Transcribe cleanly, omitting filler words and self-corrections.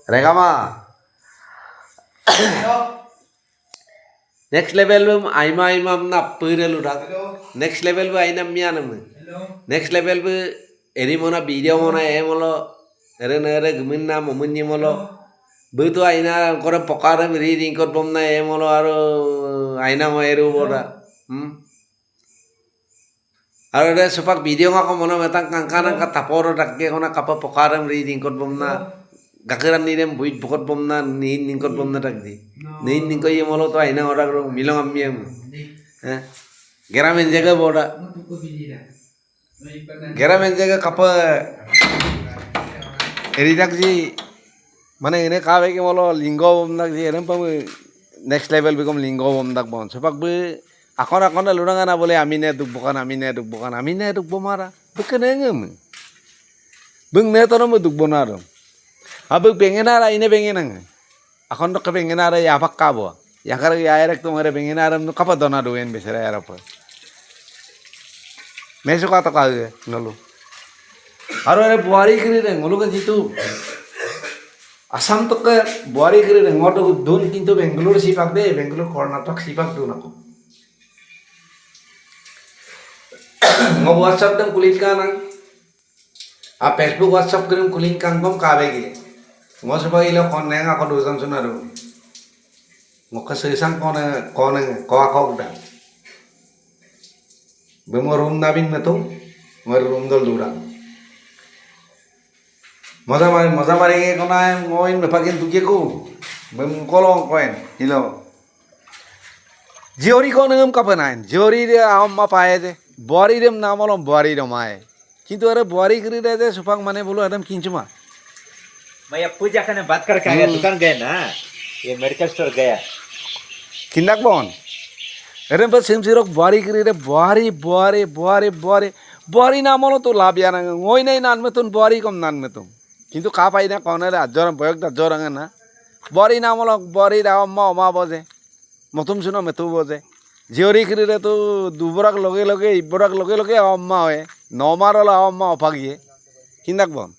Regama. Next level I'm na purelu dak. Next level aina mianam. Next level erimona video mona emolo ere gminna momunni molo. Begitu aina kore pokara reading kot bomna emolo aro aina mo eru boda. Aro ada sepak video ngako mona metang kangkana ka taporo dakke kona kapa pokara reading kot bomna. Gakaran nirem buit bukot bomna nin kot bomna dakdi. Nin ko ye molo to aina ora ro milong ammiem. Geramen jaga boda. Geramen jaga kapa eridak ji মানে এনে কাবে কি মলো লিঙ্গ বমদাক যে এরম পাবো next level Bacon লিঙ্গ বমদাক বন sepak বে এখন লুড়াঙ্গা না বলে আমি নে দুকবকান আমি নে দুকবো মারা বেকেনে ngem beng ne tono mo dukbo na ro abek bengenara ine bengenang এখন তো bengenara ya pakka bo ya kar ya erek tomare bengenara no kapa dona doen besera era pa meso ka to ka nolu aro ere buari kri re ngolu kan jitu Asam to ke buari kiri rengot aku dun kintu Bangalore sipak deh Bangalore Karnataka sipak dun aku ngau WhatsApp dan kulit kanang a Facebook WhatsApp kirim kulit kang bom kabe gile ngau sebagai ilo koneng aku dosan sunaru ngau kesesang koneng ko aku udah bemo room nabin metung ngau room dol durang Maza mari ke kona ngoin bepakin tukie ku bem kolong koin hilo Jori ko ngam kapanan Jori de amma pae de bori dem namolom bori romae kintu are bori kri de supang mane bolo adam kinchuma मैं अब पूजा करने बात करके आया दुकान गए ना ये मेडिकल स्टोर गया kindak bon ere pa sim sirok bori kri de bori namolo to labya na ngoi nei nan metun bori kom nan metun কিন্তু কা পাই না কোনে আজর বয়কটা জরাঙ্গা না বরি নামলক বরি মা বজে মতুম শুনো মেতু বজে জিওরি খিরে তো দুবরাক লগে ইবরাক লগে অম্মা হয় নমার অম্মা অফাগিয়ে কিন্দাক বন